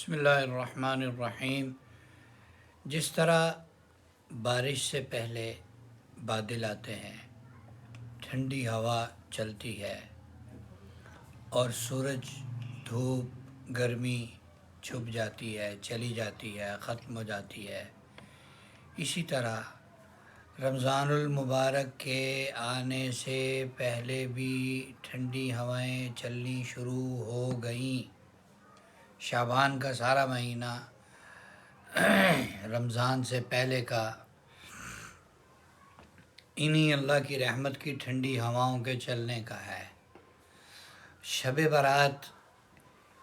بسم اللہ الرحمن الرحیم۔ جس طرح بارش سے پہلے بادل آتے ہیں، ٹھنڈی ہوا چلتی ہے اور سورج، دھوپ، گرمی چھپ جاتی ہے، چلی جاتی ہے، ختم ہو جاتی ہے، اسی طرح رمضان المبارک کے آنے سے پہلے بھی ٹھنڈی ہوائیں چلنی شروع ہو گئیں۔ شعبان کا سارا مہینہ رمضان سے پہلے کا انہی اللہ کی رحمت کی ٹھنڈی ہواؤں کے چلنے کا ہے۔ شب برات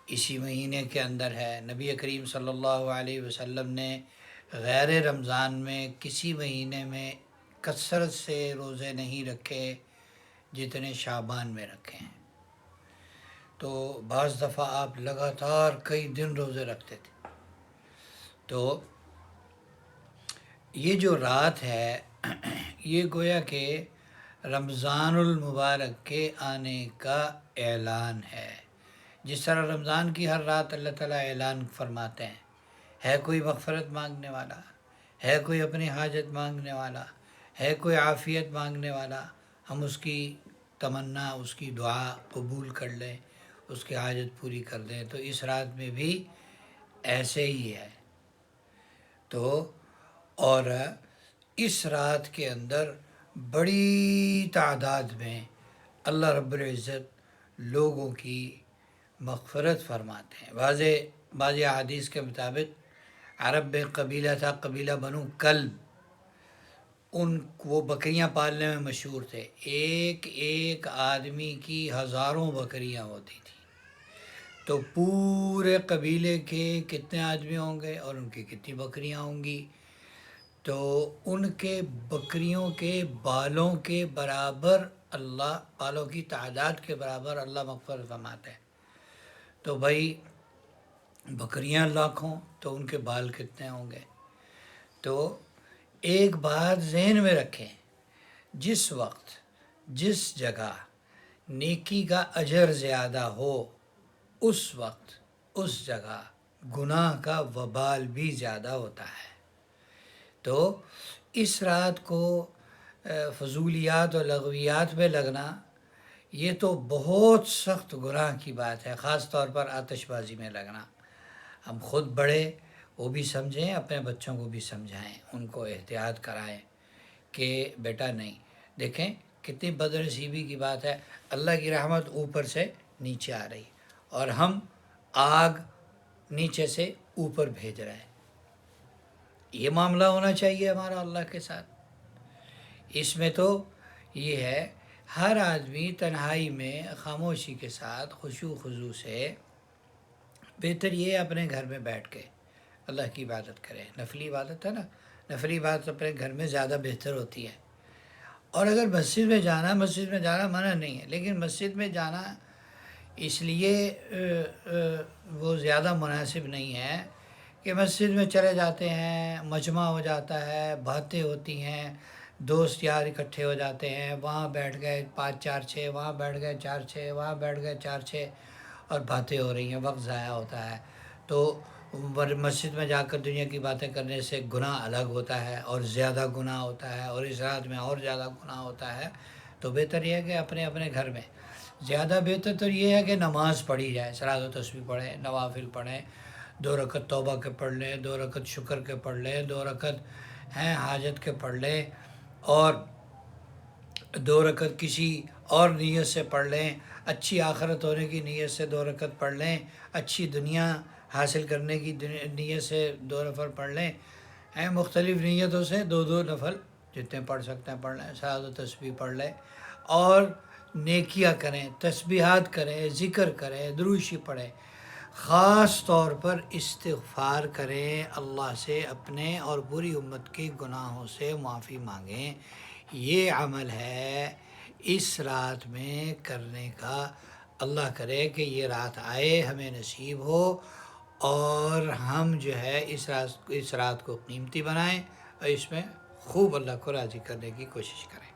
اسی مہینے کے اندر ہے۔ نبی کریم صلی اللہ علیہ وسلم نے غیر رمضان میں کسی مہینے میں کثرت سے روزے نہیں رکھے جتنے شعبان میں رکھے ہیں۔ تو بعض دفعہ آپ لگاتار کئی دن روزے رکھتے تھے۔ تو یہ جو رات ہے یہ گویا کہ رمضان المبارک کے آنے کا اعلان ہے۔ جس طرح رمضان کی ہر رات اللہ تعالیٰ اعلان فرماتے ہیں، ہے کوئی مغفرت مانگنے والا، ہے کوئی اپنی حاجت مانگنے والا، ہے کوئی عافیت مانگنے والا، ہم اس کی تمنا، اس کی دعا قبول کر لیں، اس کی حاجت پوری کر دیں۔ تو اس رات میں بھی ایسے ہی ہے۔ تو اور اس رات کے اندر بڑی تعداد میں اللہ رب العزت لوگوں کی مغفرت فرماتے ہیں۔ بعض احادیث کے مطابق عرب میں قبیلہ تھا، قبیلہ بنو کلب، وہ بکریاں پالنے میں مشہور تھے۔ ایک ایک آدمی کی ہزاروں بکریاں ہوتی تھیں۔ تو پورے قبیلے کے کتنے آدمی ہوں گے اور ان کی کتنی بکریاں ہوں گی، تو ان کے بکریوں کے بالوں کے برابر اللہ، بالوں کی تعداد کے برابر اللہ مغفرت فرماتے ہیں۔ تو بھائی بکریاں لاکھوں تو ان کے بال کتنے ہوں گے۔ تو ایک بات ذہن میں رکھیں، جس وقت جس جگہ نیکی کا اجر زیادہ ہو اس وقت اس جگہ گناہ کا وبال بھی زیادہ ہوتا ہے۔ تو اس رات کو فضولیات اور لغویات میں لگنا یہ تو بہت سخت گناہ کی بات ہے، خاص طور پر آتش بازی میں لگنا۔ ہم خود بڑے وہ بھی سمجھیں، اپنے بچوں کو بھی سمجھائیں، ان کو احتیاط کرائیں کہ بیٹا نہیں۔ دیکھیں کتنی بدنصیبی کی بات ہے، اللہ کی رحمت اوپر سے نیچے آ رہی اور ہم آگ نیچے سے اوپر بھیج رہے ہیں۔ یہ معاملہ ہونا چاہیے ہمارا اللہ کے ساتھ۔ اس میں تو یہ ہے، ہر آدمی تنہائی میں خاموشی کے ساتھ خشوع خضوع سے، بہتر یہ اپنے گھر میں بیٹھ کے اللہ کی عبادت کرے۔ نفلی عبادت ہے نا، نفلی عبادت اپنے گھر میں زیادہ بہتر ہوتی ہے۔ اور اگر مسجد میں جانا منع نہیں ہے، لیکن مسجد میں جانا اس لیے وہ زیادہ مناسب نہیں ہے کہ مسجد میں چلے جاتے ہیں، مجمع ہو جاتا ہے، باتیں ہوتی ہیں، دوست یار اکٹھے ہو جاتے ہیں، وہاں بیٹھ گئے 5 4 6، وہاں بیٹھ گئے 4 6، وہاں بیٹھ گئے 4 6 اور باتیں ہو رہی ہیں، وقت ضائع ہوتا ہے۔ تو مسجد میں جا کر دنیا کی باتیں کرنے سے گناہ الگ ہوتا ہے اور زیادہ گناہ ہوتا ہے، اور اس رات میں اور زیادہ گناہ ہوتا ہے۔ تو بہتر یہ ہے کہ اپنے اپنے گھر میں، زیادہ بہتر تو یہ ہے کہ نماز پڑھی جائے، صلاۃ و تسبیح پڑھیں، نوافل پڑھیں، 2 رکعت توبہ کے پڑھ لیں، 2 رکعت شکر کے پڑھ لیں، 2 رکعت حاجت کے پڑھ لیں، اور 2 رکعت کسی اور نیت سے پڑھ لیں، اچھی آخرت ہونے کی نیت سے 2 رکعت پڑھ لیں، اچھی دنیا حاصل کرنے کی نیت سے 2 نفل پڑھ لیں، مختلف نیتوں سے 2 نفل جتنے پڑھ سکتے ہیں پڑھ لیں، صلاۃ و تسبیح پڑھ لیں، اور نیکیاں کریں، تسبیحات کریں، ذکر کریں، درود شریف پڑھیں، خاص طور پر استغفار کریں، اللہ سے اپنے اور پوری امت کے گناہوں سے معافی مانگیں۔ یہ عمل ہے اس رات میں کرنے کا۔ اللہ کرے کہ یہ رات آئے، ہمیں نصیب ہو، اور ہم جو ہے اس رات کو قیمتی بنائیں اور اس میں خوب اللہ کو راضی کرنے کی کوشش کریں۔